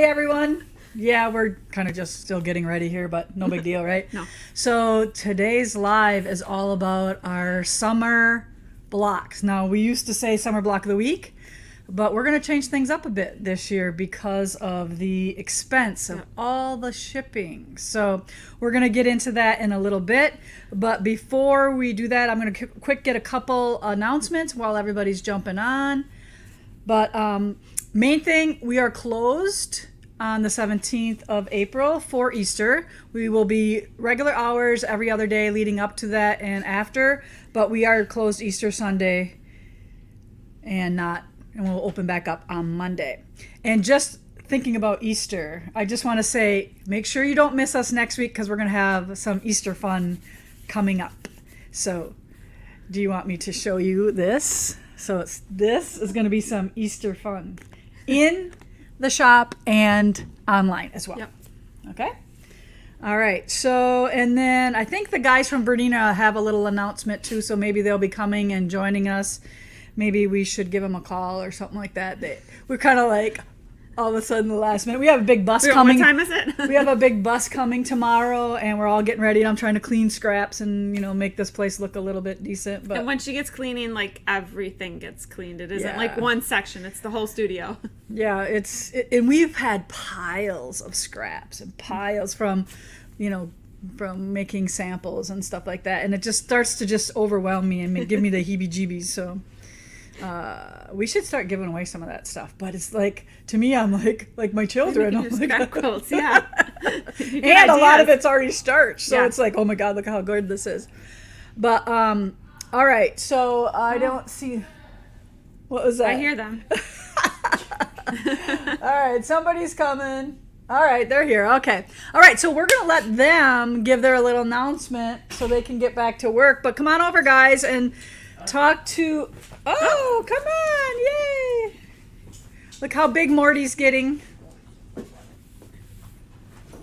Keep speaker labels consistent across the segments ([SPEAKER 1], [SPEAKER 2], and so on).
[SPEAKER 1] Hey everyone. Yeah, we're kind of just still getting ready here, but no big deal, right?
[SPEAKER 2] No.
[SPEAKER 1] So today's live is all about our summer blocks. Now, we used to say summer block of the week, but we're going to change things up a bit this year because of the expense of all the shipping. So we're going to get into that in a little bit. But before we do that, I'm going to quick get a couple announcements while everybody's jumping on. But main thing, we are closed on the 17th of April for Easter. We will be regular hours every other day leading up to that and after, but we are closed Easter Sunday and we'll open back up on Monday. And just thinking about Easter, I just want to say, make sure you don't miss us next week because we're going to have some Easter fun coming up. So do you want me to show you this? So this is going to be some Easter fun in the shop and online as well.
[SPEAKER 2] Yep.
[SPEAKER 1] Okay. All right. So, and then I think the guys from Bernina have a little announcement too. So maybe they'll be coming and joining us. Maybe we should give them a call or something like that. We're kind of like all of a sudden the last minute. We have a big bus coming.
[SPEAKER 2] What time is it?
[SPEAKER 1] We have a big bus coming tomorrow, and we're all getting ready. And I'm trying to clean scraps and make this place look a little bit decent. But
[SPEAKER 2] and when she gets cleaning, like everything gets cleaned. It isn't like one section; it's the whole studio.
[SPEAKER 1] Yeah, and we've had piles of scraps and piles from making samples and stuff like that, and it just starts to just overwhelm me and give me the heebie-jeebies. So we should start giving away some of that stuff. But it's like, to me, I'm like my children. I'm like,
[SPEAKER 2] scrap quilts, yeah.
[SPEAKER 1] And a lot of it's already starched, so it's like, oh my God, look how good this is. But all right, so I don't see. What was that?
[SPEAKER 2] I hear them.
[SPEAKER 1] All right, somebody's coming. All right, they're here. Okay. All right, so we're going to let them give their little announcement so they can get back to work. But come on over, guys, and talk to... Oh, come on. Yay. Look how big Morty's getting.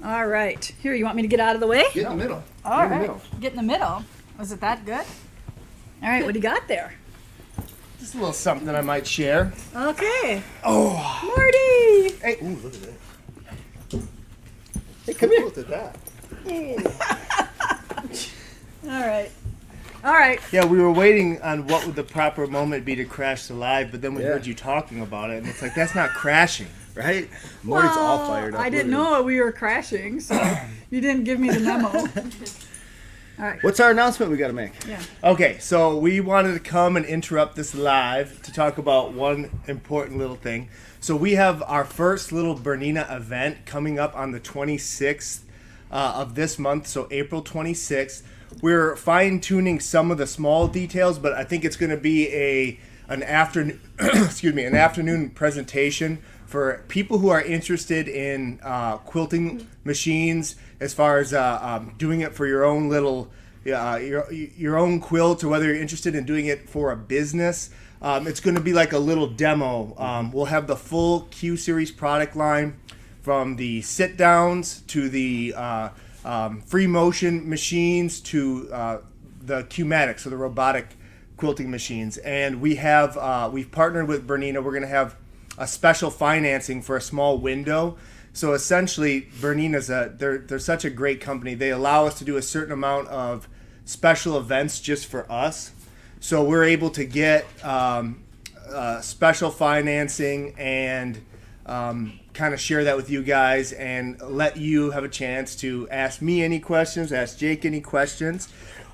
[SPEAKER 1] All right. Here, you want me to get out of the way?
[SPEAKER 3] Get in the middle.
[SPEAKER 1] All right. Get in the middle. Was it that good? All right, what do you got there?
[SPEAKER 3] Just a little something that I might share.
[SPEAKER 1] Okay.
[SPEAKER 3] Oh.
[SPEAKER 1] Morty.
[SPEAKER 3] Hey.
[SPEAKER 4] Ooh, look at that. Hey, come here. Look at that.
[SPEAKER 1] All right.
[SPEAKER 3] Yeah, we were waiting on what would the proper moment be to crash the live, but then we
[SPEAKER 4] Yeah.
[SPEAKER 3] heard you talking about it, and it's like, that's not crashing.
[SPEAKER 4] Right? Morty's all fired up.
[SPEAKER 1] I didn't know we were crashing, so you didn't give me the memo. All right.
[SPEAKER 4] What's our announcement we got to make?
[SPEAKER 1] Yeah.
[SPEAKER 3] Okay, so we wanted to come and interrupt this live to talk about one important little thing. So we have our first little Bernina event coming up on the 26th of this month, so April 26th. We're fine-tuning some of the small details, but I think it's going to be an afternoon an afternoon presentation for people who are interested in quilting machines, as far as doing it for your own little your own quilt, or whether you're interested in doing it for a business. It's going to be like a little demo. We'll have the full Q series product line, from the sit downs to the free motion machines to the Q-matic, so the robotic quilting machines. And we've partnered with Bernina. We're going to have a special financing for a small window. So essentially, Bernina's they're such a great company. They allow us to do a certain amount of special events just for us. So we're able to get special financing and kind of share that with you guys and let you have a chance to ask me any questions, ask Jake any questions.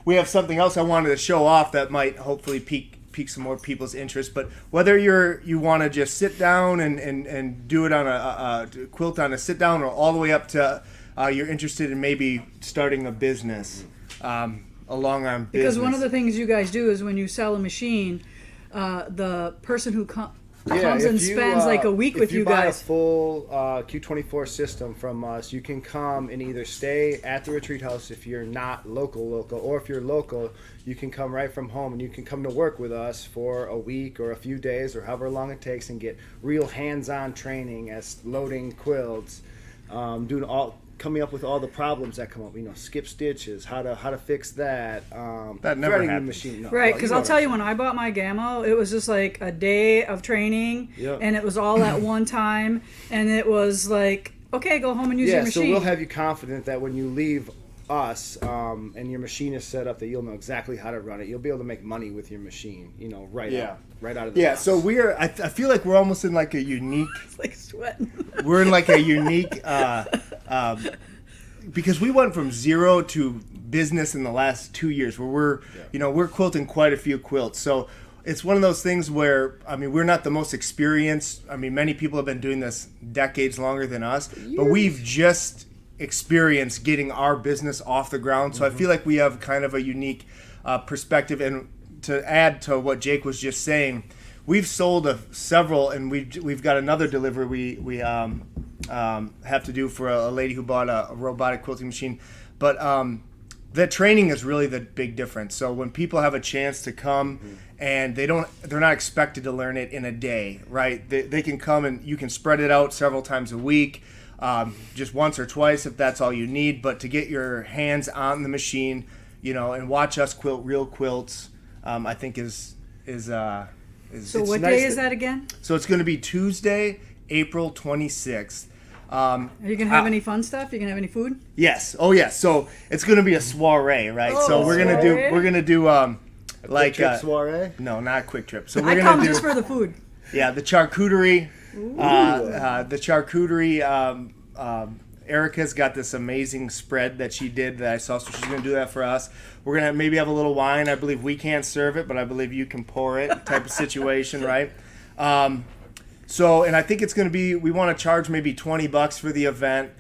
[SPEAKER 3] We have something else I wanted to show off that might hopefully pique some more people's interest. But whether you want to just sit down and do it on a quilt on a sit down, or all the way up to you're interested in maybe starting a business, a long arm business.
[SPEAKER 1] Because one of the things you guys do is when you sell a machine, the person who comes and spends like a week with you guys.
[SPEAKER 4] If you buy a full Q24 system from us, you can come and either stay at the retreat house if you're not local, or if you're local, you can come right from home and you can come to work with us for a week or a few days or however long it takes and get real hands-on training as loading quilts, doing all coming up with all the problems that come up. Skip stitches, how to fix that.
[SPEAKER 3] That never
[SPEAKER 4] threading the
[SPEAKER 3] happens.
[SPEAKER 4] machine. No,
[SPEAKER 1] Right,
[SPEAKER 4] well,
[SPEAKER 1] because
[SPEAKER 4] know
[SPEAKER 1] I'll
[SPEAKER 4] what
[SPEAKER 1] tell
[SPEAKER 4] I'm
[SPEAKER 1] you, when I bought my Gammo, it was just like a day of training,
[SPEAKER 4] Yep.
[SPEAKER 1] and it was all at one time, and it was like, okay, go home and use your
[SPEAKER 4] Yeah, so
[SPEAKER 1] machine.
[SPEAKER 4] we'll have you confident that when you leave us and your machine is set up, that you'll know exactly how to run it. You'll be able to make money with your machine, right out of the box.
[SPEAKER 3] So I feel like we're almost in like a unique.
[SPEAKER 1] It's like sweating.
[SPEAKER 3] We're in like a unique because we went from zero to business in the last 2 years, where we're quilting quite a few quilts. So it's one of those things where, we're not the most experienced. Many people have been doing this decades longer than us, but we've just experienced getting our business off the ground. So I feel like we have kind of a unique perspective. And to add to what Jake was just saying, we've sold several, and we've got another delivery we have to do for a lady who bought a robotic quilting machine. But the training is really the big difference. So when people have a chance to come and they're not expected to learn it in a day, right? They can come and you can spread it out several times a week, just once or twice if that's all you need. But to get your hands on the machine, and watch us quilt real quilts, I think is
[SPEAKER 1] So
[SPEAKER 3] it's
[SPEAKER 1] what
[SPEAKER 3] nice
[SPEAKER 1] day is that again?
[SPEAKER 3] So it's going to be Tuesday, April 26th.
[SPEAKER 1] Are you going to have any fun stuff? You going to have any food?
[SPEAKER 3] Yes. Oh, yes. So it's going to be a soiree, right?
[SPEAKER 1] Oh,
[SPEAKER 3] so we're gonna do like
[SPEAKER 4] Quick Trip soiree?
[SPEAKER 3] no, not Quick Trip. So
[SPEAKER 1] I
[SPEAKER 3] we're
[SPEAKER 1] come
[SPEAKER 3] gonna do
[SPEAKER 1] just for the food.
[SPEAKER 3] the charcuterie. The charcuterie. Erica's got this amazing spread that she did that I saw, so she's gonna do that for us. We're gonna maybe have a little wine. I believe we can't serve it, but I believe you can pour it, type of situation, right? So, and I think it's going to be, we want to charge maybe $20 for the event.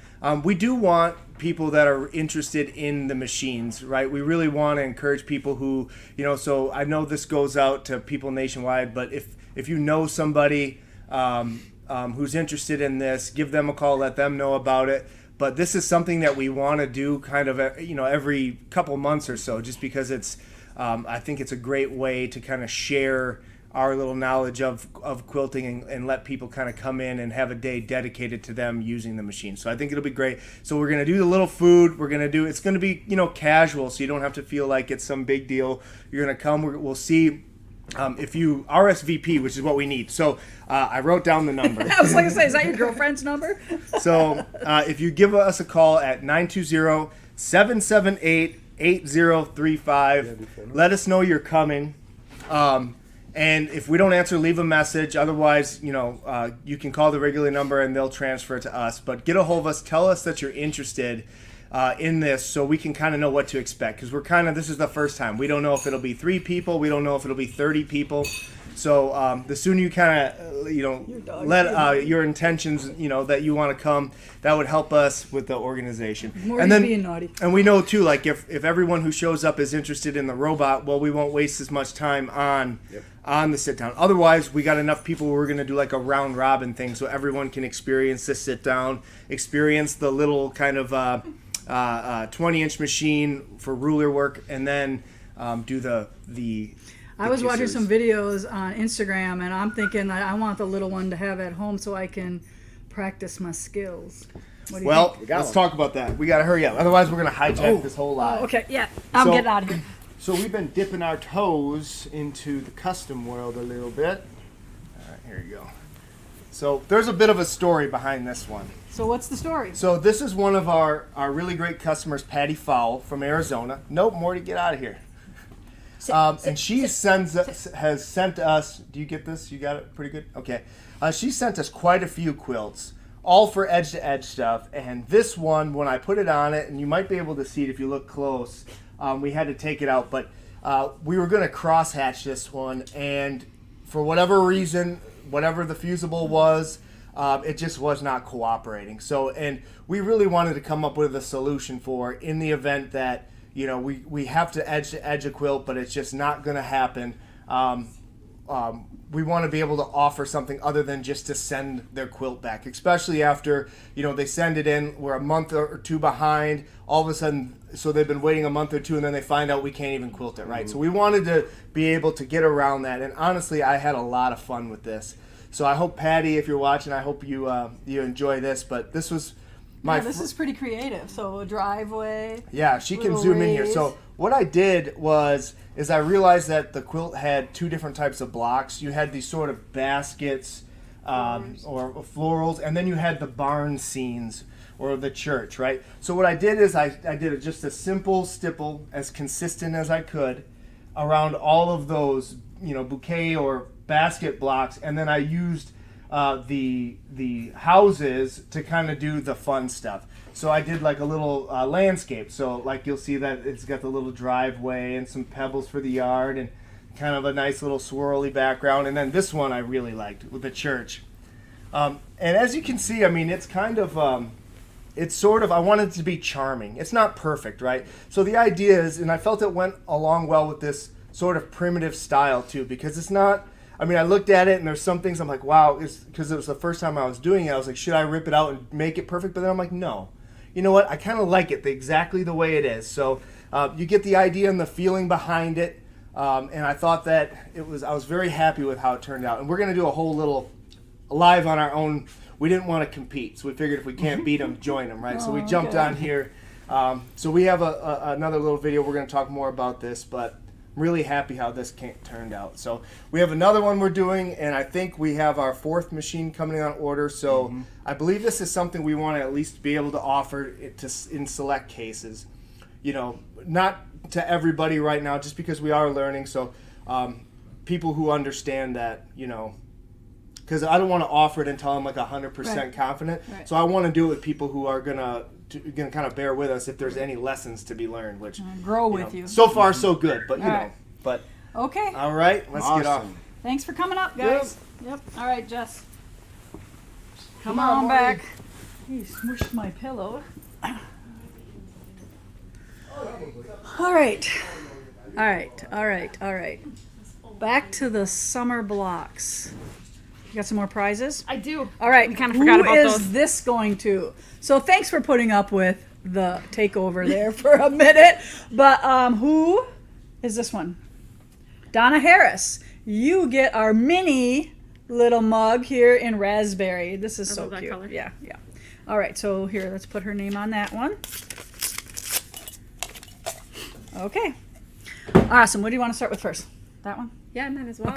[SPEAKER 3] We do want people that are interested in the machines, right? We really want to encourage people who, so I know this goes out to people nationwide, but if you know somebody who's interested in this, give them a call, let them know about it. But this is something that we want to do kind of, every couple months or so, just because it's, I think it's a great way to kind of share our little knowledge of quilting and let people kind of come in and have a day dedicated to them using the machine. So I think it'll be great. So we're going to do the little food. It's going to be, casual, so you don't have to feel like it's some big deal. You're going to come. We'll see if you RSVP, which is what we need. So I wrote down the number.
[SPEAKER 1] I was like to say, is that your girlfriend's number?
[SPEAKER 3] So if you give us a call at 920-778-8035, let us know you're coming. And if we don't answer, leave a message. Otherwise, you can call the regular number and they'll transfer it to us. But get a hold of us. Tell us that you're interested in this so we can kind of know what to expect. Because this is the first time. We don't know if it'll be 3 people. We don't know if it'll be 30 people. So the sooner you kind of, let your intentions, that you want to come, that would help us with the organization.
[SPEAKER 1] More
[SPEAKER 3] and
[SPEAKER 1] you
[SPEAKER 3] then,
[SPEAKER 1] being naughty.
[SPEAKER 3] And we know too, like if everyone who shows up is interested in the robot, well, we won't waste as much time on the sit down. Otherwise, we got enough people who are going to do like a round robin thing, so everyone can experience the sit down, experience the little kind of 20-inch machine for ruler work, and then do the
[SPEAKER 1] I was watching
[SPEAKER 3] kissers.
[SPEAKER 1] some videos on Instagram, and I'm thinking that I want the little one to have at home so I can practice my skills. What do you
[SPEAKER 3] Well,
[SPEAKER 1] think?
[SPEAKER 3] let's talk about that. We got to hurry up. Otherwise, we're going to hijack this whole live.
[SPEAKER 1] Oh, okay, yeah. I'm
[SPEAKER 3] So-
[SPEAKER 1] getting out of here.
[SPEAKER 4] So we've been dipping our toes into the custom world a little bit.
[SPEAKER 3] All right, here you go. So there's a bit of a story behind this one.
[SPEAKER 1] So what's the story?
[SPEAKER 3] So this is one of our really great customers, Patty Fowle from Arizona. Nope, Morty, get out of here. And she has sent us. Do you get this? You got it pretty good. Okay. She sent us quite a few quilts, all for edge to edge stuff. And this one, when I put it on it, and you might be able to see it if you look close, we had to take it out. But we were going to cross hatch this one, and for whatever reason, whatever the fusible was, it just was not cooperating. So, and we really wanted to come up with a solution for in the event that we have to edge a quilt, but it's just not going to happen. We want to be able to offer something other than just to send their quilt back, especially after, they send it in, we're a month or 2 behind, all of a sudden, so they've been waiting a month or 2 and then they find out we can't even quilt it, right? So we wanted to be able to get around that, and honestly, I had a lot of fun with this. So I hope, Patty, if you're watching, I hope you enjoy this, but this was
[SPEAKER 1] This is pretty creative. So a driveway.
[SPEAKER 3] Yeah, she can
[SPEAKER 1] little
[SPEAKER 3] zoom in here.
[SPEAKER 1] rays.
[SPEAKER 3] So what I did is I realized that the quilt had two different types of blocks. You had these sort of baskets or florals, and then you had the barn scenes or the church, right? So what I did is I did just a simple stipple, as consistent as I could, around all of those, bouquet or basket blocks, and then I used the houses to kind of do the fun stuff. So I did like a little landscape. So like you'll see that it's got the little driveway and some pebbles for the yard and kind of a nice little swirly background. And then this one I really liked with the church. And as you can see, I mean, it's kind of, it's sort of, I wanted it to be charming. It's not perfect, right? So the idea is, and I felt it went along well with this sort of primitive style too, because it's not, I mean, I looked at it and there's some things I'm like, wow, because it was the first time I was doing it. I was like, should I rip it out and make it perfect? But then I'm like, no. You know what? I kind of like it exactly the way it is. So you get the idea and the feeling behind it. And I thought that I was very happy with how it turned out. And we're going to do a whole little live on our own. We didn't want to compete. So we figured if we can't beat them, join them, right? So we jumped on here. So we have another little video. We're going to talk more about this, but I'm really happy how this turned out. So we have another one we're doing, and I think we have our fourth machine coming on order. So I believe this is something we want to at least be able to offer it in select cases. Not to everybody right now, just because we are learning. So people who understand that, because I don't want to offer it until I'm like 100% confident. Right. So I want to do it with people who are gonna kind of bear with us if there's any lessons to be learned, which
[SPEAKER 1] grow with you.
[SPEAKER 3] So far so good, but but
[SPEAKER 1] okay.
[SPEAKER 3] All right, let's get off.
[SPEAKER 1] Thanks for coming up, guys. Yep. All right, Jess. Come
[SPEAKER 3] on,
[SPEAKER 1] on back. He smushed my pillow. All right. Back to the summer blocks. You got some more prizes?
[SPEAKER 2] I do.
[SPEAKER 1] All right.
[SPEAKER 2] We kind of forgot about those.
[SPEAKER 1] Who is this going to? So thanks for putting up with the takeover there for a minute. But who is this one? Donna Harris. You get our mini little mug here in raspberry. This is so cute. Color. Yeah. All right. So here, let's put her name on that one. Okay. Awesome. What do you want to start with first? That one?
[SPEAKER 2] Yeah, mine as well.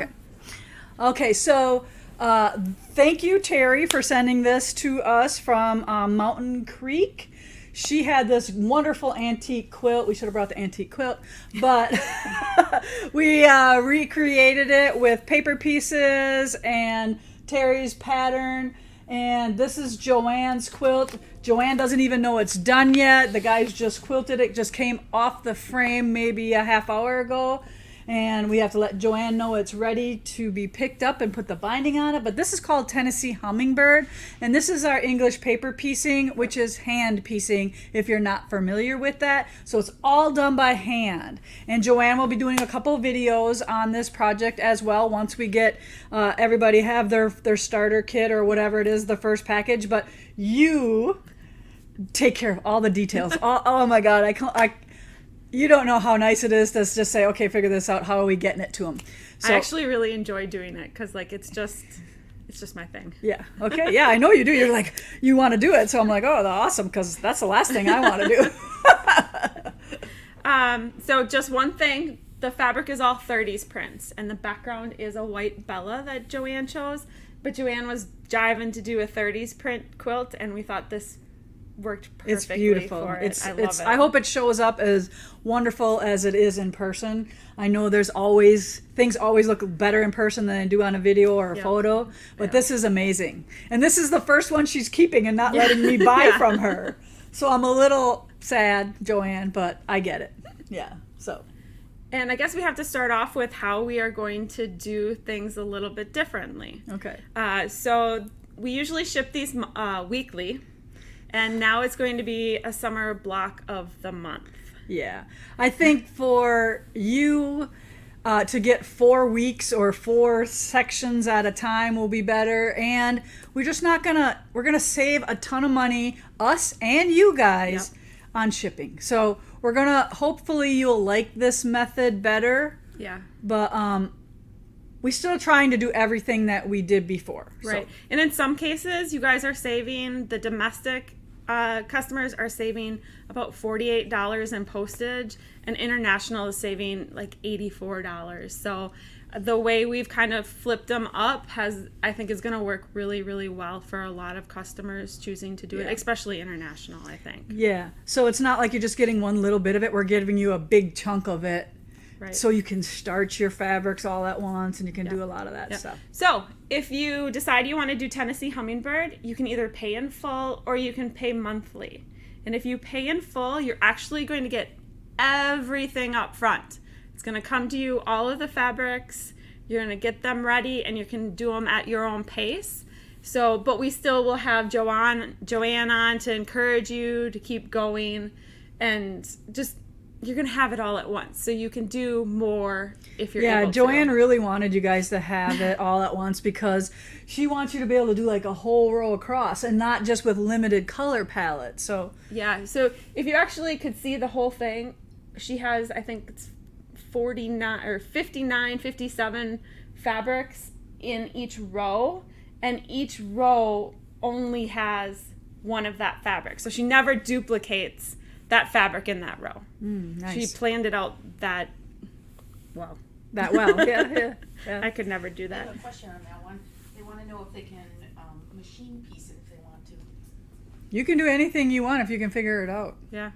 [SPEAKER 1] Okay. So thank you, Terry, for sending this to us from Mountain Creek. She had this wonderful antique quilt. We should have brought the antique quilt, but we recreated it with paper pieces and Terry's pattern. And this is Joanne's quilt. Joanne doesn't even know it's done yet. The guys just quilted it. Just came off the frame maybe a half hour ago. And we have to let Joanne know it's ready to be picked up and put the binding on it. But this is called Tennessee Hummingbird. And this is our English paper piecing, which is hand piecing if you're not familiar with that. So it's all done by hand. And Joanne will be doing a couple videos on this project as well once we get everybody have their starter kit or whatever it is, the first package. But you take care of all the details. Oh my God, you don't know how nice it is to just say, okay, figure this out. How are we getting it to them? So,
[SPEAKER 2] I actually really enjoy doing it because, it's just my thing.
[SPEAKER 1] Yeah. Okay. Yeah, I know you do. You're like, you want to do it. So I'm like, oh, that's awesome because that's the last thing I want to do.
[SPEAKER 2] So just one thing. The fabric is all 30s prints, and the background is a white Bella that Joanne chose. But Joanne was jiving to do a 30s print quilt, and we thought this worked perfectly.
[SPEAKER 1] It's beautiful.
[SPEAKER 2] For it. I love it.
[SPEAKER 1] I hope it shows up as wonderful as it is in person. I know things always look better in person than they do on a video or a photo, but this is amazing. And this is the first one she's keeping and not letting me buy from her. So I'm a little sad, Joanne, but I get it. Yeah. So.
[SPEAKER 2] And I guess we have to start off with how we are going to do things a little bit differently.
[SPEAKER 1] Okay.
[SPEAKER 2] So we usually ship these weekly. And now it's going to be a summer block of the month.
[SPEAKER 1] Yeah. I think for you to get 4 weeks or 4 sections at a time will be better. And we're just we're going to save a ton of money, us and you guys, on shipping. So we're going to, hopefully you'll like this method better.
[SPEAKER 2] Yeah.
[SPEAKER 1] But we're still trying to do everything that we did before.
[SPEAKER 2] Right.
[SPEAKER 1] So.
[SPEAKER 2] And in some cases, you guys are saving the domestic customers are saving about $48 in postage, and international is saving like $84. So the way we've kind of flipped them up I think is going to work really, really well for a lot of customers choosing to do it, especially international, I think.
[SPEAKER 1] Yeah. So it's not like you're just getting one little bit of it. We're giving you a big chunk of it.
[SPEAKER 2] Right.
[SPEAKER 1] So you can starch your fabrics all at once, and you can do a lot of that stuff.
[SPEAKER 2] So if you decide you want to do Tennessee Hummingbird, you can either pay in full or you can pay monthly. And if you pay in full, you're actually going to get everything up front. It's going to come to you, all of the fabrics. You're going to get them ready, and you can do them at your own pace. So, but we still will have Joanne on to encourage you to keep going, and just you're going to have it all at once. So you can do more if you're able to.
[SPEAKER 1] Joanne really wanted you guys to have it all at once because she wants you to be able to do like a whole row across and not just with limited color palette. So
[SPEAKER 2] so if you actually could see the whole thing, she has, I think it's 49 or 59, 57 fabrics in each row, and each row only has one of that fabric. So she never duplicates that fabric in that row.
[SPEAKER 1] Nice.
[SPEAKER 2] She planned it out that well.
[SPEAKER 1] Yeah.
[SPEAKER 2] I could never do
[SPEAKER 5] I
[SPEAKER 2] that.
[SPEAKER 5] have a question on that one. They want to know if they can machine piece it if they want to.
[SPEAKER 1] You can do anything you want if you can figure it out.
[SPEAKER 2] Yeah.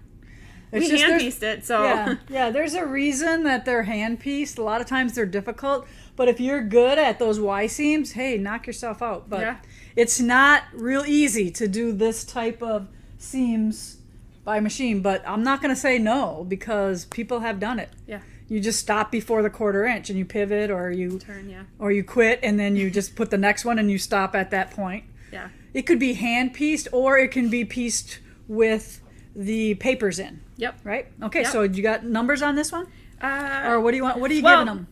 [SPEAKER 1] It's
[SPEAKER 2] We
[SPEAKER 1] just
[SPEAKER 2] hand
[SPEAKER 1] there's-
[SPEAKER 2] pieced it, so
[SPEAKER 1] Yeah, there's a reason that they're hand pieced. A lot of times they're difficult, but if you're good at those Y seams, hey, knock yourself out. But it's not real easy to do this type of seams by machine, but I'm not going to say no because people have done it.
[SPEAKER 2] Yeah.
[SPEAKER 1] You just stop before the 1/4 inch and you pivot, or you
[SPEAKER 2] Turn,
[SPEAKER 1] or you quit, and then you just put the next one and you stop at that point.
[SPEAKER 2] Yeah.
[SPEAKER 1] It could be hand pieced, or it can be pieced with the papers in.
[SPEAKER 2] Yep.
[SPEAKER 1] Right? Okay,
[SPEAKER 2] Yep.
[SPEAKER 1] so you got numbers on this one?
[SPEAKER 2] Uh,
[SPEAKER 1] Or what do you want? What are you
[SPEAKER 2] well,
[SPEAKER 1] giving them?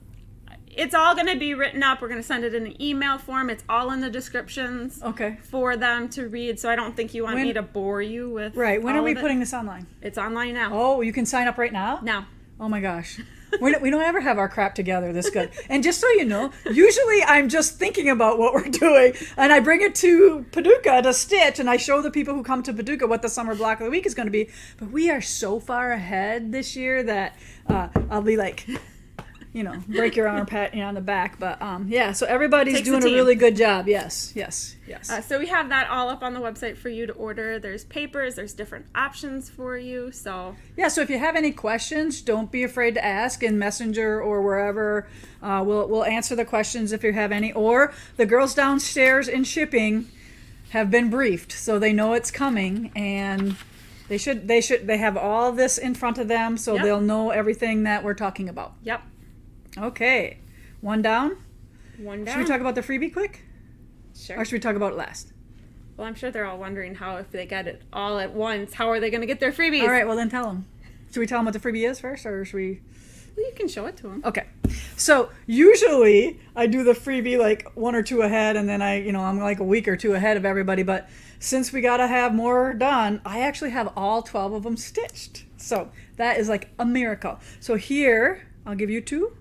[SPEAKER 2] It's all going to be written up. We're going to send it in an email form. It's all in the descriptions
[SPEAKER 1] Okay.
[SPEAKER 2] for them to read. So I don't think you want
[SPEAKER 1] When-
[SPEAKER 2] me to bore you with.
[SPEAKER 1] Right. When
[SPEAKER 2] all
[SPEAKER 1] are we
[SPEAKER 2] of it.
[SPEAKER 1] putting this online?
[SPEAKER 2] It's online now.
[SPEAKER 1] Oh, you can sign up right now?
[SPEAKER 2] Now.
[SPEAKER 1] Oh my gosh. We don't ever have our crap together this good. And just so you know, usually I'm just thinking about what we're doing, and I bring it to Paducah to stitch, and I show the people who come to Paducah what the summer block of the week is going to be. But we are so far ahead this year that I'll be like, break your arm, pat you on the back. But so everybody's
[SPEAKER 2] Takes a
[SPEAKER 1] doing a
[SPEAKER 2] team.
[SPEAKER 1] really good job. Yes.
[SPEAKER 2] So we have that all up on the website for you to order. There's papers. There's different options for you. So
[SPEAKER 1] So if you have any questions, don't be afraid to ask in Messenger or wherever. We'll answer the questions if you have any. Or the girls downstairs in shipping have been briefed, so they know it's coming, and they have all this in front of them, so
[SPEAKER 2] Yep.
[SPEAKER 1] they'll know everything that we're talking about.
[SPEAKER 2] Yep.
[SPEAKER 1] Okay, one down.
[SPEAKER 2] One down.
[SPEAKER 1] Should we talk about the freebie quick,
[SPEAKER 2] Sure.
[SPEAKER 1] or should we talk about it last?
[SPEAKER 2] Well, I'm sure they're all wondering how, if they get it all at once, how are they going to get their freebies?
[SPEAKER 1] All right, well then tell them. Should we tell them what the freebie is first, or should we?
[SPEAKER 2] Well, you can show it to them.
[SPEAKER 1] Okay, so usually I do the freebie like 1 or 2 ahead, and then I'm like a week or 2 ahead of everybody. But since we gotta have more done, I actually have all 12 of them stitched. So that is like a miracle. So here, I'll give you 2.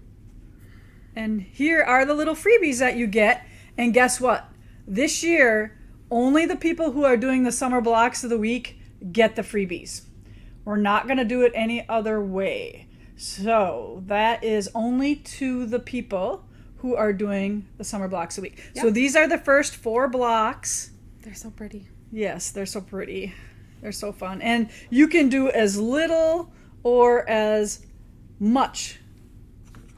[SPEAKER 1] And here are the little freebies that you get. And guess what? This year, only the people who are doing the summer blocks of the week get the freebies. We're not going to do it any other way. So that is only to the people who are doing the summer blocks a week.
[SPEAKER 2] Yep.
[SPEAKER 1] So these are the first 4 blocks.
[SPEAKER 2] They're so pretty.
[SPEAKER 1] Yes, they're so pretty. They're so fun. And you can do as little or as much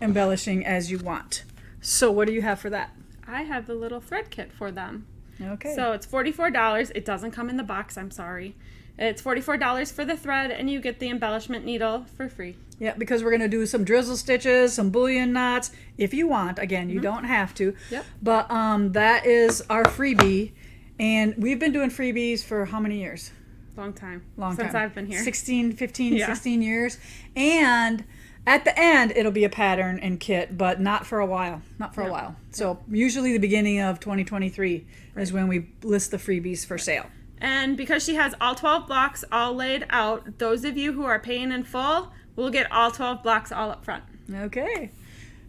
[SPEAKER 1] embellishing as you want. So what do you have for that?
[SPEAKER 2] I have the little thread kit for them.
[SPEAKER 1] Okay.
[SPEAKER 2] So it's $44. It doesn't come in the box, I'm sorry. It's $44 for the thread, and you get the embellishment needle for free.
[SPEAKER 1] Yeah, because we're going to do some drizzle stitches, some bullion knots, if you want. Again, you don't have to.
[SPEAKER 2] Yep.
[SPEAKER 1] But that is our freebie. And we've been doing freebies for how many years?
[SPEAKER 2] Long time.
[SPEAKER 1] Long
[SPEAKER 2] Since
[SPEAKER 1] time.
[SPEAKER 2] I've been here.
[SPEAKER 1] 16, 15,
[SPEAKER 2] Yeah.
[SPEAKER 1] 16 years. And at the end, it'll be a pattern and kit, but not for a while. Not for a while. So usually the beginning of 2023 is when we list the freebies for sale.
[SPEAKER 2] And because she has all 12 blocks all laid out, those of you who are paying in full will get all 12 blocks all up front.
[SPEAKER 1] Okay.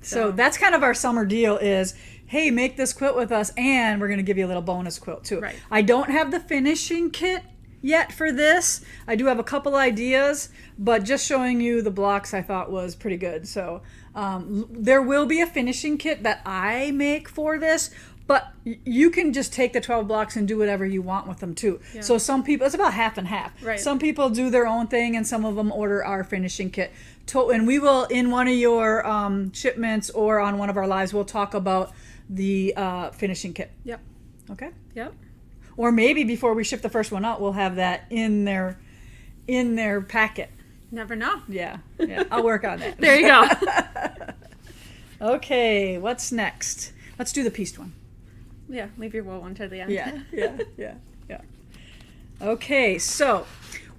[SPEAKER 1] So that's kind of our summer deal is, hey, make this quilt with us, and we're going to give you a little bonus quilt too.
[SPEAKER 2] Right.
[SPEAKER 1] I don't have the finishing kit yet for this. I do have a couple ideas, but just showing you the blocks I thought was pretty good. So there will be a finishing kit that I make for this, but you can just take the 12 blocks and do whatever you want with them too.
[SPEAKER 2] Yeah.
[SPEAKER 1] So some people, it's about half and half.
[SPEAKER 2] Right.
[SPEAKER 1] Some people do their own thing and some of them order our finishing kit. And we will, in one of your shipments or on one of our lives, we'll talk about the finishing kit.
[SPEAKER 2] Yep.
[SPEAKER 1] Okay?
[SPEAKER 2] Yep.
[SPEAKER 1] Or maybe before we ship the first one out, we'll have that in their packet.
[SPEAKER 2] Never know.
[SPEAKER 1] Yeah. I'll work on that.
[SPEAKER 2] There you go.
[SPEAKER 1] Okay, what's next? Let's do the pieced one.
[SPEAKER 2] Yeah, leave your wool one to the end.
[SPEAKER 1] Yeah. Okay, so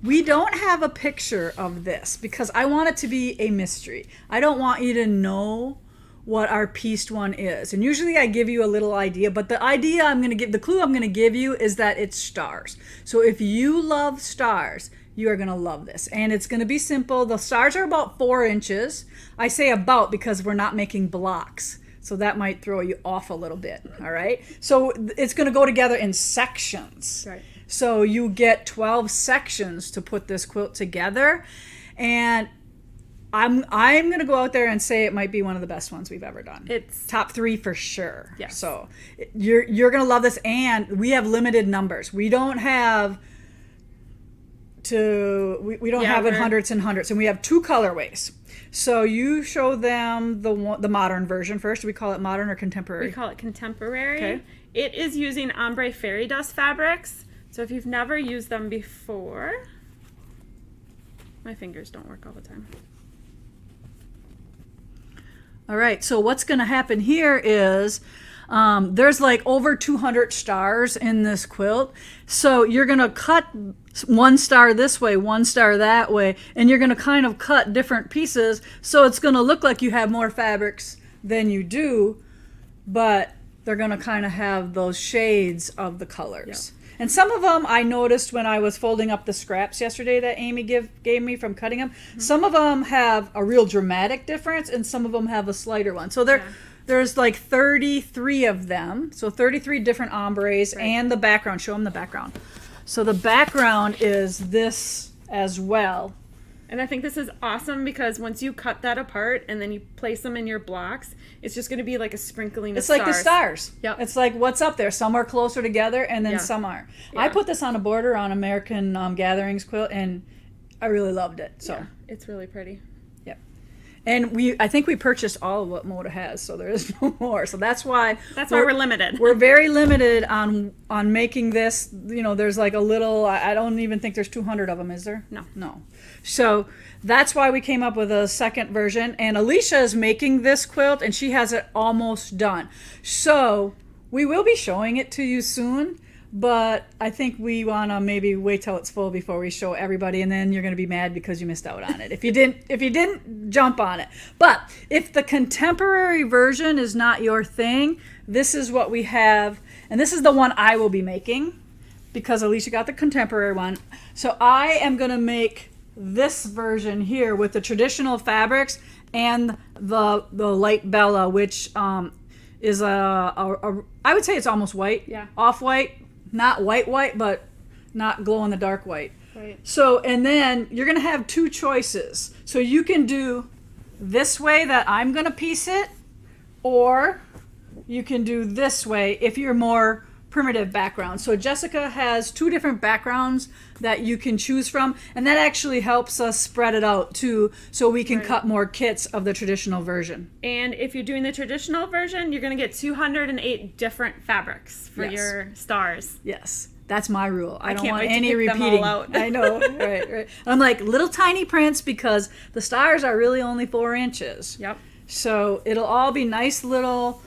[SPEAKER 1] we don't have a picture of this because I want it to be a mystery. I don't want you to know what our pieced one is. And usually I give you a little idea, but the clue I'm going to give you is that it's stars. So if you love stars, you are going to love this. And it's going to be simple. The stars are about 4 inches. I say about because we're not making blocks. So that might throw you off a little bit, all right? So it's going to go together in sections.
[SPEAKER 2] Right.
[SPEAKER 1] So you get 12 sections to put this quilt together. And I'm going to go out there and say it might be one of the best ones we've ever done.
[SPEAKER 2] It's
[SPEAKER 1] top 3 for sure.
[SPEAKER 2] Yes.
[SPEAKER 1] So you're going to love this. And we have limited numbers. We don't have we don't have it hundreds and hundreds. And we have 2 colorways. So you show them the modern version first. Do we call it modern or contemporary?
[SPEAKER 2] We call it contemporary.
[SPEAKER 1] Okay.
[SPEAKER 2] It is using ombre fairy dust fabrics. So if you've never used them before, my fingers don't work all the time.
[SPEAKER 1] All right. So what's going to happen here is there's like over 200 stars in this quilt. So you're going to cut 1 star this way, 1 star that way, and you're going to kind of cut different pieces. So it's going to look like you have more fabrics than you do, but they're going to kind of have those shades of the colors. Yep. And some of them I noticed when I was folding up the scraps yesterday that Amy gave me from cutting them. Mm-hmm. Some of them have a real dramatic difference, and some of them have a slighter one. So there's like 33 of them. So 33 different ombres, right. And the background. Show them the background. So the background is this as well.
[SPEAKER 2] And I think this is awesome because once you cut that apart and then you place them in your blocks, it's just going to be like a sprinkling of stars.
[SPEAKER 1] It's like the stars.
[SPEAKER 2] Yep.
[SPEAKER 1] It's like what's up there. Some are closer together and then some are. Yeah. I put this on a border on American Gatherings quilt and I really loved it. So
[SPEAKER 2] it's really pretty.
[SPEAKER 1] Yep. And I think we purchased all of what Moda has, so there is no more. So that's why
[SPEAKER 2] we're limited.
[SPEAKER 1] We're very limited on making this. You know, there's like a little. I don't even think there's 200 of them, is there? No. So that's why we came up with a second version. And Alicia is making this quilt, and she has it almost done. So we will be showing it to you soon. But I think we want to maybe wait till it's full before we show everybody, and then you're going to be mad because you missed out on it. If you didn't jump on it. But if the contemporary version is not your thing, this is what we have, and this is the one I will be making because Alicia got the contemporary one. So I am going to make this version here with the traditional fabrics and the light Bella, which is I would say it's almost white, off-white. Not white, but not glow-in-the-dark white.
[SPEAKER 2] Right.
[SPEAKER 1] So, and then you're going to have 2 choices. So you can do this way that I'm going to piece it, or you can do this way if you're more primitive background. So Jessica has 2 different backgrounds that you can choose from, and that actually helps us spread it out too, so we can cut more kits of the traditional version.
[SPEAKER 2] And if you're doing the traditional version, you're going to get 208 different fabrics for your stars.
[SPEAKER 1] Yes. That's my rule. I don't
[SPEAKER 2] can't
[SPEAKER 1] want
[SPEAKER 2] wait to
[SPEAKER 1] any
[SPEAKER 2] pick
[SPEAKER 1] repeating.
[SPEAKER 2] them all out.
[SPEAKER 1] I know, right. I'm like little tiny prints because the stars are really only 4 inches.
[SPEAKER 2] Yep.
[SPEAKER 1] So it'll all be nice little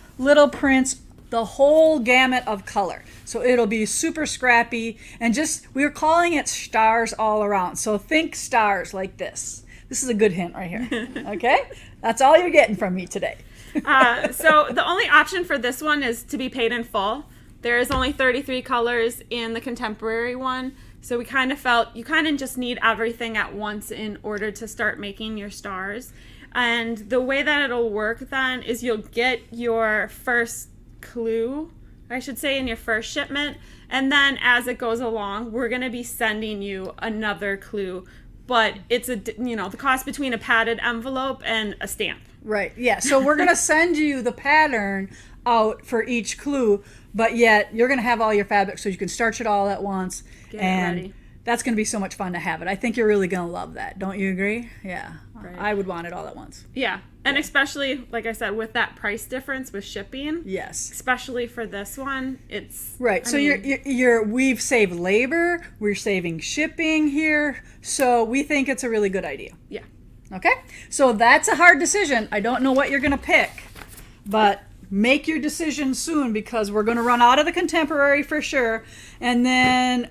[SPEAKER 1] prints, the whole gamut of color. So it'll be super scrappy, and we're calling it stars all around. So think stars like this. This is a good hint right here. Okay? That's all you're getting from me today.
[SPEAKER 2] So the only option for this one is to be paid in full. There is only 33 colors in the contemporary one. So we kind of felt you kind of just need everything at once in order to start making your stars. And the way that it'll work then is you'll get your first clue I should say, in your first shipment. And then as it goes along, we're going to be sending you another clue. But it's the cost between a padded envelope and a stamp.
[SPEAKER 1] Right. Yeah. So we're going to send you the pattern out for each clue, but yet you're going to have all your fabric so you can starch it all at once.
[SPEAKER 2] Get
[SPEAKER 1] and
[SPEAKER 2] it ready.
[SPEAKER 1] That's going to be so much fun to have it. I think you're really going to love that. Don't you agree? Yeah.
[SPEAKER 2] Right.
[SPEAKER 1] I would want it all at once.
[SPEAKER 2] Yeah. And especially, like I said, with that price difference with shipping.
[SPEAKER 1] Yes.
[SPEAKER 2] Especially for this one, it's
[SPEAKER 1] Right. So we've saved labor, we're saving shipping here. So we think it's a really good idea.
[SPEAKER 2] Yeah.
[SPEAKER 1] Okay? So that's a hard decision. I don't know what you're going to pick, but make your decision soon because we're going to run out of the contemporary for sure. And then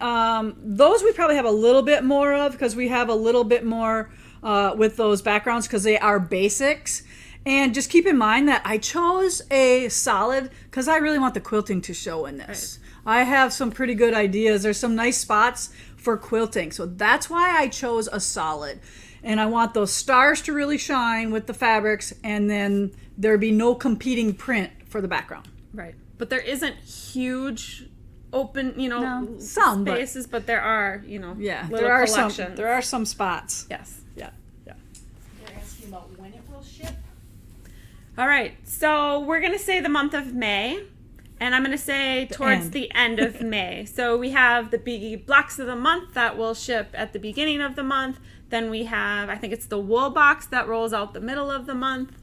[SPEAKER 1] those we probably have a little bit more of because we have a little bit more with those backgrounds because they are basics. And just keep in mind that I chose a solid because I really want the quilting to show in this. Right. I have some pretty good ideas. There's some nice spots for quilting. So that's why I chose a solid. And I want those stars to really shine with the fabrics, and then there be no competing print for the background.
[SPEAKER 2] Right. But there isn't huge open,
[SPEAKER 1] some
[SPEAKER 2] spaces, but there are, little
[SPEAKER 1] there are
[SPEAKER 2] collections.
[SPEAKER 1] there are some spots.
[SPEAKER 2] Yes.
[SPEAKER 1] Yeah.
[SPEAKER 5] They're asking about when it will ship.
[SPEAKER 2] All right. So we're going to say the month of May, and I'm going to say towards the end of May. So we have the big blocks of the month that will ship at the beginning of the month. Then we have, I think it's the wool box that rolls out the middle of the month.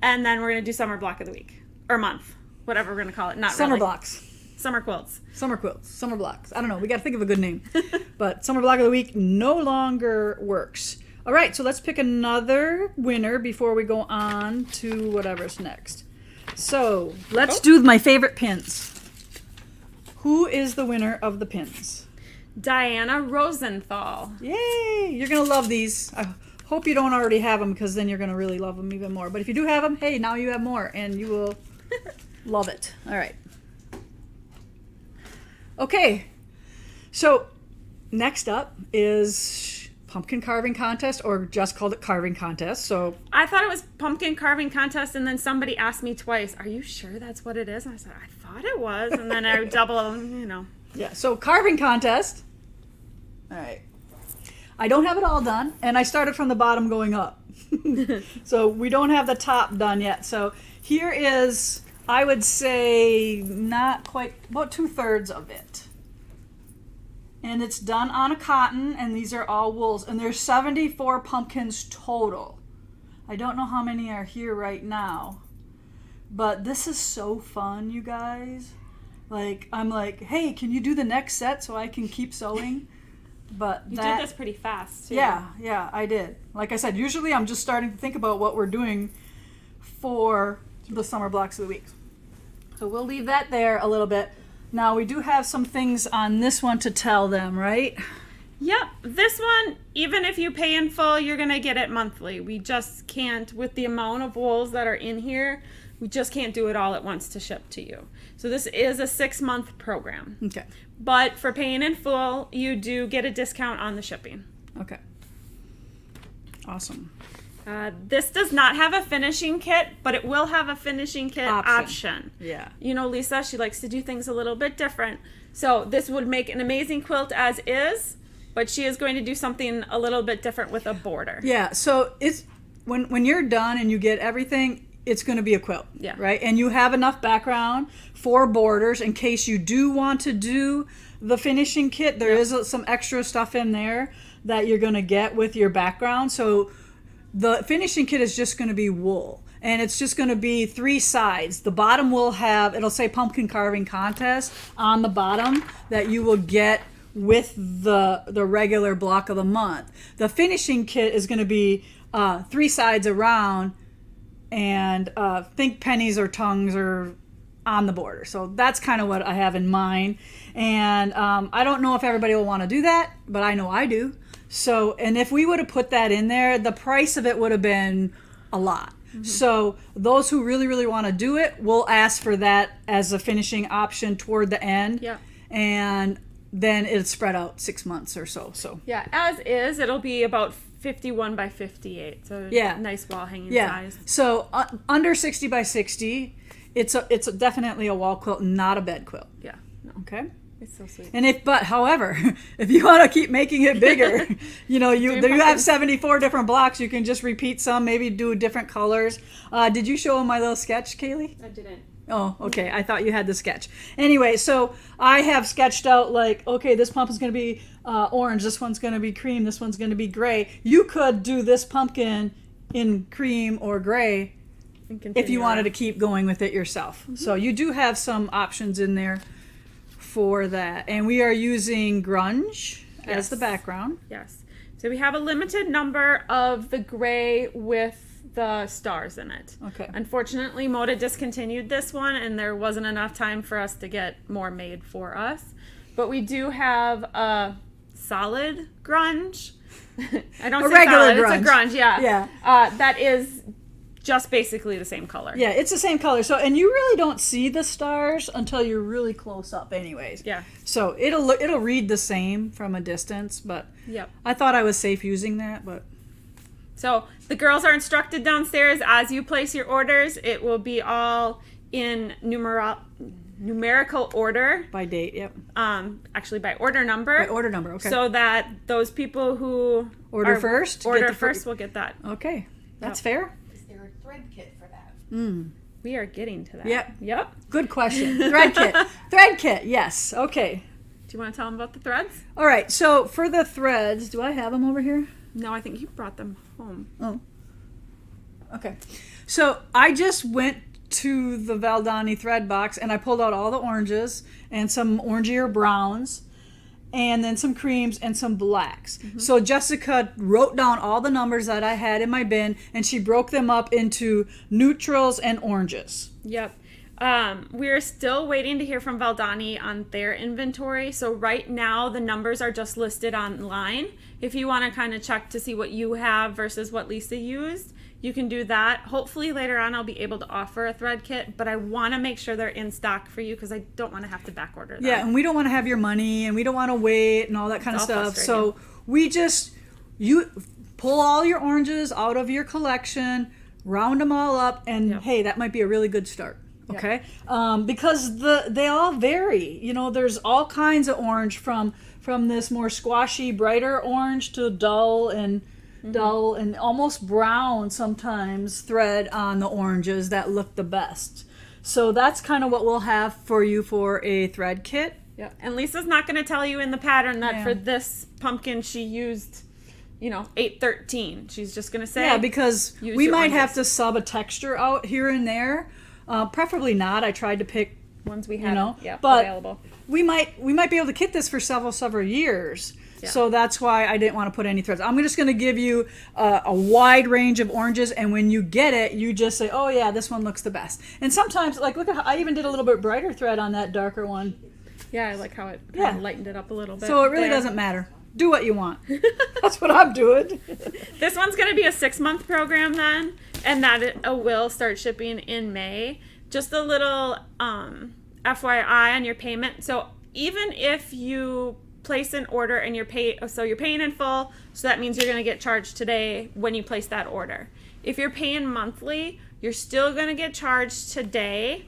[SPEAKER 2] And then we're going to do summer block of the week. Or month. Whatever we're going to call it. Not
[SPEAKER 1] Summer
[SPEAKER 2] really.
[SPEAKER 1] blocks.
[SPEAKER 2] Summer quilts.
[SPEAKER 1] Summer quilts. Summer blocks. I don't know. We got to think of a good name. But summer block of the week no longer works. All right. So let's pick another winner before we go on to whatever's next. So let's do my favorite pins. Who is the winner of the pins?
[SPEAKER 2] Diana Rosenthal.
[SPEAKER 1] Yay! You're going to love these. I hope you don't already have them because then you're going to really love them even more. But if you do have them, hey, now you have more and you will love it. All right. Okay. So next up is pumpkin carving contest, or just called it carving contest. So
[SPEAKER 2] I thought it was pumpkin carving contest, and then somebody asked me twice, "Are you sure that's what it is?" And I said, "I thought it was," and then I double,
[SPEAKER 1] Yeah, so carving contest. All right. I don't have it all done, and I started from the bottom going up. So we don't have the top done yet. So here is, I would say, not quite, about 2/3 of it. And it's done on a cotton, and these are all wools. And there's 74 pumpkins total. I don't know how many are here right now. But this is so fun, you guys. Like, I'm like, hey, can you do the next set so I can keep sewing? But
[SPEAKER 2] you did this pretty fast, too.
[SPEAKER 1] Yeah, I did. Like I said, usually I'm just starting to think about what we're doing for the summer blocks of the week. So we'll leave that there a little bit. Now, we do have some things on this one to tell them, right?
[SPEAKER 2] Yep. This one, even if you pay in full, you're going to get it monthly. We just can't, with the amount of wools that are in here, we just can't do it all at once to ship to you. So this is a 6-month program.
[SPEAKER 1] Okay.
[SPEAKER 2] But for paying in full, you do get a discount on the shipping.
[SPEAKER 1] Okay. Awesome.
[SPEAKER 2] This does not have a finishing kit, but it will have a finishing kit option.
[SPEAKER 1] Yeah.
[SPEAKER 2] Lisa, she likes to do things a little bit different. So this would make an amazing quilt as is, but she is going to do something a little bit different with a border.
[SPEAKER 1] Yeah, so it's when you're done and you get everything, it's going to be a quilt,
[SPEAKER 2] yeah,
[SPEAKER 1] right? And you have enough background for borders in case you do want to do the finishing kit. There is some extra stuff in there that you're going to get with your background. So the finishing kit is just going to be wool, and it's just going to be 3 sides. The bottom will have, it'll say pumpkin carving contest on the bottom that you will get with the regular block of the month. The finishing kit is going to be 3 sides around, and think pennies or tongues or on the border. So that's kind of what I have in mind. And I don't know if everybody will want to do that, but I know I do. So, and if we would have put that in there, the price of it would have been a lot. Mm-hmm. So those who really, really want to do it will ask for that as a finishing option toward the end.
[SPEAKER 2] Yeah.
[SPEAKER 1] And then it's spread out 6 months or so. So
[SPEAKER 2] yeah, as is, it'll be about 51 by 58. So
[SPEAKER 1] yeah,
[SPEAKER 2] nice wall hanging
[SPEAKER 1] yeah.
[SPEAKER 2] size.
[SPEAKER 1] So under 60 by 60 It's definitely a wall quilt, not a bed quilt.
[SPEAKER 2] Yeah. No.
[SPEAKER 1] Okay.
[SPEAKER 2] It's so sweet.
[SPEAKER 1] And however, if you want to keep making it bigger, you have 74 different blocks. You can just repeat some, maybe do different colors. Did you show them my little sketch, Kaylee?
[SPEAKER 2] I didn't.
[SPEAKER 1] Oh, okay. I thought you had the sketch. Anyway, so I have sketched out like, okay, this pumpkin's going to be orange. This one's going to be cream. This one's going to be gray. You could do this pumpkin in cream or gray if you wanted to keep going with it yourself. So you do have some options in there for that. And we are using grunge as the background.
[SPEAKER 2] Yes. So we have a limited number of the gray with the stars in it.
[SPEAKER 1] Okay.
[SPEAKER 2] Unfortunately, Moda discontinued this one, and there wasn't enough time for us to get more made for us. But we do have a solid grunge. I don't
[SPEAKER 1] A
[SPEAKER 2] say
[SPEAKER 1] regular
[SPEAKER 2] solid,
[SPEAKER 1] grunge.
[SPEAKER 2] it's a grunge, yeah.
[SPEAKER 1] Yeah.
[SPEAKER 2] That is just basically the same color.
[SPEAKER 1] Yeah, it's the same color. So, and you really don't see the stars until you're really close up anyways.
[SPEAKER 2] Yeah.
[SPEAKER 1] So it'll read the same from a distance, but
[SPEAKER 2] Yep.
[SPEAKER 1] I thought I was safe using that, but
[SPEAKER 2] So the girls are instructed downstairs as you place your orders. It will be all in numerical order.
[SPEAKER 1] by date, yep.
[SPEAKER 2] Actually by order number.
[SPEAKER 1] By order number, okay.
[SPEAKER 2] So that those people who
[SPEAKER 1] Order first, get
[SPEAKER 2] order
[SPEAKER 1] the
[SPEAKER 2] first will get that.
[SPEAKER 1] Okay, that's
[SPEAKER 2] Yep.
[SPEAKER 1] fair.
[SPEAKER 5] Is there a thread kit for that?
[SPEAKER 2] We are getting to that.
[SPEAKER 1] Yep.
[SPEAKER 2] Yep.
[SPEAKER 1] Good question. Thread kit. Thread kit, yes. Okay.
[SPEAKER 2] Do you want to tell them about the threads?
[SPEAKER 1] All right, so for the threads, do I have them over here?
[SPEAKER 2] No, I think you brought them home.
[SPEAKER 1] Oh. Okay. So I just went to the Valdani thread box and I pulled out all the oranges and some orangier browns and then some creams and some blacks. So Jessica wrote down all the numbers that I had in my bin and she broke them up into neutrals and oranges.
[SPEAKER 2] Yep. We're still waiting to hear from Valdani on their inventory. So right now the numbers are just listed online. If you want to kind of check to see what you have versus what Lisa used, you can do that. Hopefully later on I'll be able to offer a thread kit, but I want to make sure they're in stock for you because I don't want to have to back order them.
[SPEAKER 1] Yeah, and we don't want to have your money and we don't want to wait and all that kind of
[SPEAKER 2] It's all
[SPEAKER 1] stuff. So we you pull all your oranges out of your collection, round them all up, and hey, that might be a really good start. Okay, because they all vary. There's all kinds of orange from this more squashy, brighter orange to dull and almost brown sometimes thread on the oranges that look the best. So that's kind of what we'll have for you for a thread kit.
[SPEAKER 2] Yeah, and Lisa's not going to tell you in the pattern that for this pumpkin she used, 813. She's just going to say
[SPEAKER 1] because
[SPEAKER 2] use
[SPEAKER 1] we
[SPEAKER 2] your
[SPEAKER 1] might have
[SPEAKER 2] oranges.
[SPEAKER 1] to sub a texture out here and there. Preferably not. I tried to pick
[SPEAKER 2] ones we have
[SPEAKER 1] but
[SPEAKER 2] available.
[SPEAKER 1] We might be able to kit this for several years.
[SPEAKER 2] Yeah.
[SPEAKER 1] So that's why I didn't want to put any threads. I'm just going to give you a wide range of oranges, and when you get it, you just say, "Oh yeah, this one looks the best." And sometimes, like, look at how I even did a little bit brighter thread on that darker one.
[SPEAKER 2] Yeah, I like how it kind of lightened it up a little bit.
[SPEAKER 1] So it really doesn't matter. Do what you want. That's what I'm doing.
[SPEAKER 2] This one's going to be a 6-month program then, and that it will start shipping in May. Just a little FYI on your payment. So even if you place an order and you're paying in full, so that means you're going to get charged today when you place that order. If you're paying monthly, you're still going to get charged today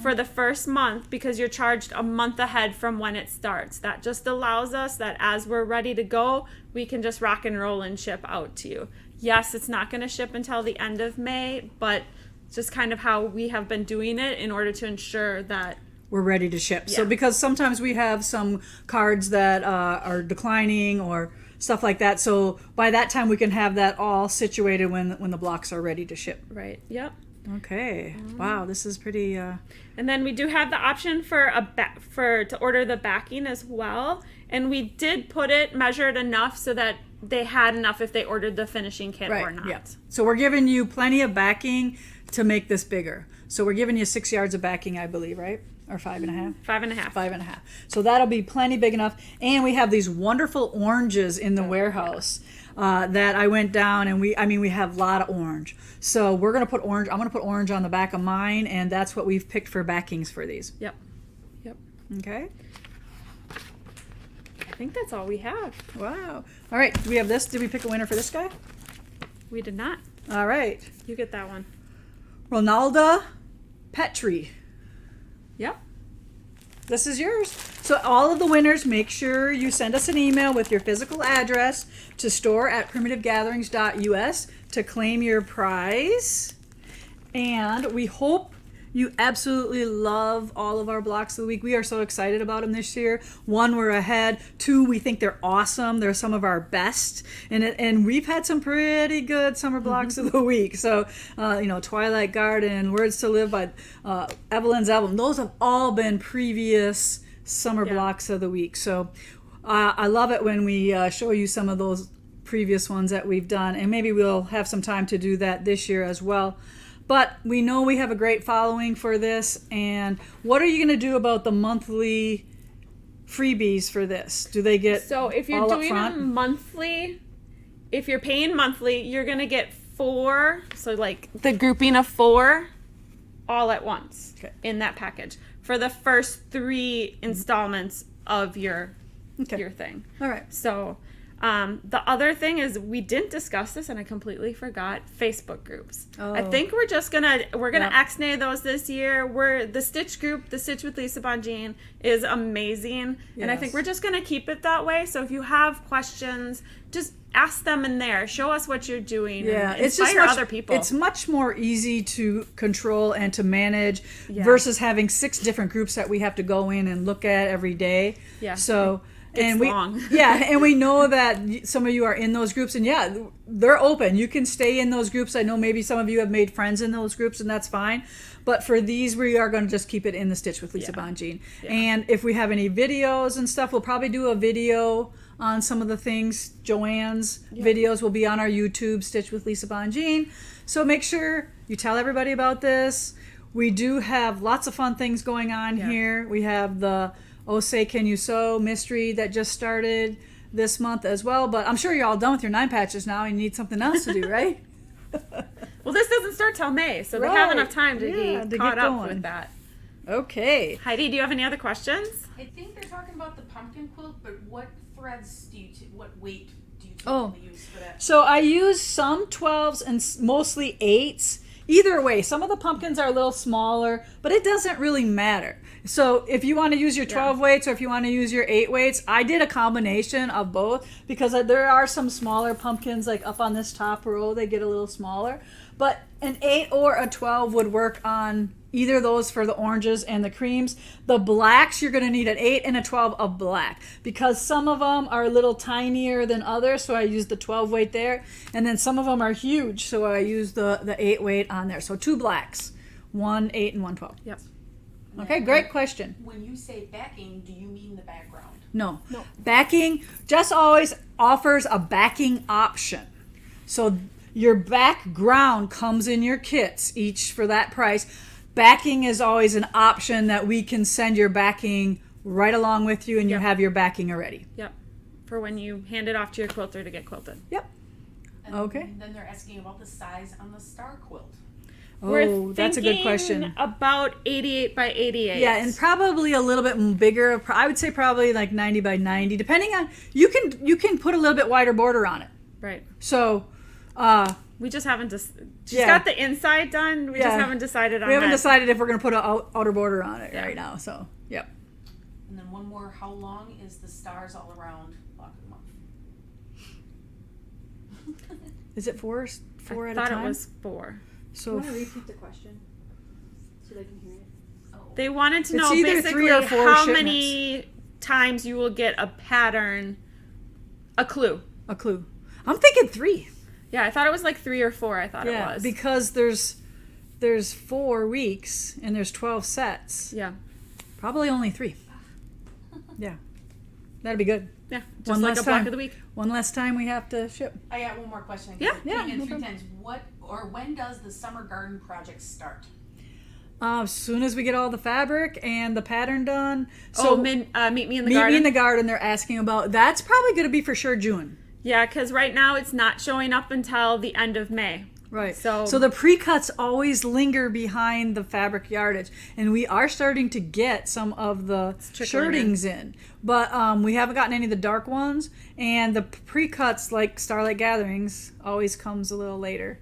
[SPEAKER 2] for the first month because you're charged a month ahead from when it starts. That just allows us that as we're ready to go, we can just rock and roll and ship out to you. Yes, it's not going to ship until the end of May, but it's just kind of how we have been doing it in order to ensure that
[SPEAKER 1] we're ready to ship.
[SPEAKER 2] Yeah.
[SPEAKER 1] So because sometimes we have some cards that are declining or stuff like that. So by that time we can have that all situated when the blocks are ready to ship.
[SPEAKER 2] right. Yep.
[SPEAKER 1] Okay. Wow, this is pretty.
[SPEAKER 2] And then we do have the option for to order the backing as well. And we did put it measured enough so that they had enough if they ordered the finishing kit or not.
[SPEAKER 1] Yeah. So we're giving you plenty of backing to make this bigger. So we're giving you 6 yards of backing, I believe, right? Or 5.5?
[SPEAKER 2] 5.5.
[SPEAKER 1] 5.5. So that'll be plenty big enough. And we have these wonderful oranges in the warehouse that I went down and we have a lot of orange. So we're going to put orange. I'm going to put orange on the back of mine, and that's what we've picked for backings for these.
[SPEAKER 2] Yep. Yep.
[SPEAKER 1] Okay.
[SPEAKER 2] I think that's all we have.
[SPEAKER 1] Wow. All right. Do we have this? Did we pick a winner for this guy?
[SPEAKER 2] We did not.
[SPEAKER 1] All right.
[SPEAKER 2] You get that one.
[SPEAKER 1] Ronalda Petri.
[SPEAKER 2] Yep.
[SPEAKER 1] This is yours. So all of the winners, make sure you send us an email with your physical address to store@primitivegatherings.us to claim your prize. And we hope you absolutely love all of our blocks of the week. We are so excited about them this year. 1, we're ahead. 2, we think they're awesome. They're some of our best. And we've had some pretty good summer blocks of the week. So, Twilight Garden, Words to Live by Evelyn's Album. Those have all been previous summer blocks of the week. So I love it when we show you some of those previous ones that we've done. And maybe we'll have some time to do that this year as well. But we know we have a great following for this. And what are you going to do about the monthly freebies for this? Do they get
[SPEAKER 2] So if you're
[SPEAKER 1] all up
[SPEAKER 2] doing
[SPEAKER 1] front?
[SPEAKER 2] them monthly, if you're paying monthly, you're going to get 4. So like the grouping of 4 all at once in that package for the first 3 installments of your thing.
[SPEAKER 1] All right.
[SPEAKER 2] So the other thing is we didn't discuss this and I completely forgot Facebook groups. I think we're gonna X-nay those this year. The Stitch group, the Stitch with Lisa Bongean, is amazing. And I think we're just gonna keep it that way. So if you have questions, just ask them in there. Show us what you're doing.
[SPEAKER 1] Yeah,
[SPEAKER 2] and
[SPEAKER 1] it's just
[SPEAKER 2] other people.
[SPEAKER 1] It's much more easy to control and to manage versus having 6 different groups that we have to go in and look at every day.
[SPEAKER 2] Yeah.
[SPEAKER 1] So
[SPEAKER 2] It's long.
[SPEAKER 1] and we know that some of you are in those groups, and they're open. You can stay in those groups. I know maybe some of you have made friends in those groups, and that's fine. But for these, we are going to just keep it in the Stitch with Lisa Bongean. Yeah. And if we have any videos and stuff, we'll probably do a video on some of the things. Joanne's videos will be on our YouTube, Stitch with Lisa Bongean. So make sure you tell everybody about this. We do have lots of fun things going on here. We have the Oh Say Can You Sew mystery that just started this month as well. But I'm sure you're all done with your 9 patches now and you need something else to do, right?
[SPEAKER 2] Well, this doesn't start till May, so they have enough time to get caught up with that.
[SPEAKER 1] Okay.
[SPEAKER 2] Heidi, do you have any other questions?
[SPEAKER 5] I think they're talking about the pumpkin quilt, but what threads what weight do you typically use for that?
[SPEAKER 1] So I use some 12s and mostly 8s. Either way, some of the pumpkins are a little smaller, but it doesn't really matter. So if you want to use your 12 weights or if you want to use your 8 weights, I did a combination of both because there are some smaller pumpkins like up on this top row, they get a little smaller. But an 8 or a 12 would work on either of those for the oranges and the creams. The blacks, you're going to need an 8 and a 12 of black because some of them are a little tinier than others, so I use the 12 weight there. And then some of them are huge, so I use the 8 weight on there. So 2 blacks, 1 8 and 1 12.
[SPEAKER 2] Yep.
[SPEAKER 1] Okay, great question.
[SPEAKER 5] When you say backing, do you mean the background?
[SPEAKER 1] No. Backing just always offers a backing option. So your background comes in your kits, each for that price. Backing is always an option that we can send your backing right along with you and you have your backing already.
[SPEAKER 2] Yep. For when you hand it off to your quilter to get quilted.
[SPEAKER 1] Yep.
[SPEAKER 5] And
[SPEAKER 1] Okay.
[SPEAKER 5] then they're asking about the size on the star quilt.
[SPEAKER 1] Oh, that's a good question.
[SPEAKER 2] About 88 by 88.
[SPEAKER 1] Yeah, and probably a little bit bigger. I would say probably like 90 by 90, depending on, you can put a little bit wider border on it.
[SPEAKER 2] Right.
[SPEAKER 1] So,
[SPEAKER 2] we just haven't she's got the inside done. We just haven't decided on that.
[SPEAKER 1] We haven't decided if we're going to put an outer border on it right now. So, yep.
[SPEAKER 5] And then one more, how long is the stars all around block of the month?
[SPEAKER 1] Is it four
[SPEAKER 2] I
[SPEAKER 1] at a
[SPEAKER 2] thought
[SPEAKER 1] time?
[SPEAKER 2] it was 4.
[SPEAKER 1] So
[SPEAKER 6] Want to repeat the question so they can hear it?
[SPEAKER 2] They wanted to
[SPEAKER 1] It's
[SPEAKER 2] know
[SPEAKER 1] either
[SPEAKER 2] basically
[SPEAKER 1] 3 or 4
[SPEAKER 2] how
[SPEAKER 1] shipments.
[SPEAKER 2] many times you will get a pattern, a clue.
[SPEAKER 1] a clue. I'm thinking 3.
[SPEAKER 2] Yeah, I thought it was like 3 or 4. I thought it was.
[SPEAKER 1] Because there's 4 weeks and there's 12 sets.
[SPEAKER 2] Yeah.
[SPEAKER 1] Probably only 3. Yeah. That'd be good.
[SPEAKER 2] Yeah. Just
[SPEAKER 1] One
[SPEAKER 2] like
[SPEAKER 1] less
[SPEAKER 2] a block
[SPEAKER 1] time.
[SPEAKER 2] of the week.
[SPEAKER 1] One less time we have to ship.
[SPEAKER 5] I got one more question. I
[SPEAKER 2] Yeah.
[SPEAKER 5] guess.
[SPEAKER 1] Yeah,
[SPEAKER 5] Again,
[SPEAKER 1] no
[SPEAKER 5] 3
[SPEAKER 1] problem.
[SPEAKER 5] times. When does the summer garden project start?
[SPEAKER 1] As soon as we get all the fabric and the pattern done. So
[SPEAKER 2] meet me in the
[SPEAKER 1] meet
[SPEAKER 2] garden.
[SPEAKER 1] me in the garden. They're asking about. That's probably going to be for sure June.
[SPEAKER 2] Yeah, because right now it's not showing up until the end of May.
[SPEAKER 1] Right.
[SPEAKER 2] So
[SPEAKER 1] the pre-cuts always linger behind the fabric yardage, and we are starting to get some of the
[SPEAKER 2] trickling
[SPEAKER 1] shirtings in, but we haven't gotten any of the dark ones. And the pre-cuts, like Starlight Gatherings, always comes a little later.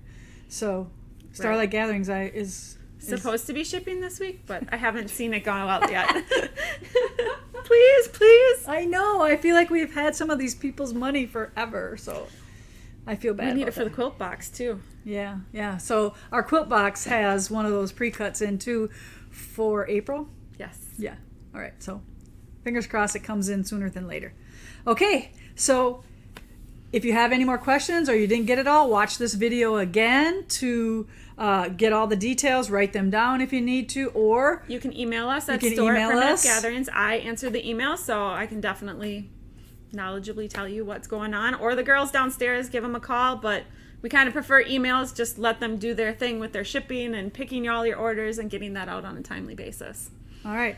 [SPEAKER 1] So Starlight Gatherings is
[SPEAKER 2] supposed to be shipping this week, but I haven't seen it go out yet. Please.
[SPEAKER 1] I know. I feel like we've had some of these people's money forever, so I feel bad.
[SPEAKER 2] We need
[SPEAKER 1] about
[SPEAKER 2] it for the
[SPEAKER 1] that.
[SPEAKER 2] quilt box too.
[SPEAKER 1] Yeah. So our quilt box has one of those pre-cuts in too for April.
[SPEAKER 2] Yes.
[SPEAKER 1] Yeah. All right. So fingers crossed it comes in sooner than later. Okay. So if you have any more questions or you didn't get it all, watch this video again to get all the details. Write them down if you need to, or
[SPEAKER 2] You can email us at
[SPEAKER 1] can
[SPEAKER 2] store at
[SPEAKER 1] email
[SPEAKER 2] Primitive
[SPEAKER 1] us.
[SPEAKER 2] Gatherings. I answer the email, so I can definitely knowledgeably tell you what's going on. Or the girls downstairs, give them a call, but we kind of prefer emails. Just let them do their thing with their shipping and picking all your orders and getting that out on a timely basis.
[SPEAKER 1] all right.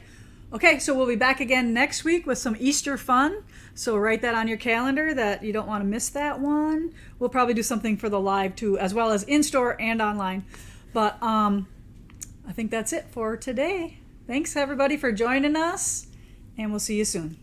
[SPEAKER 1] Okay, so we'll be back again next week with some Easter fun. So write that on your calendar that you don't want to miss that one. We'll probably do something for the live too, as well as in-store and online. But I think that's it for today. Thanks everybody for joining us, and we'll see you soon.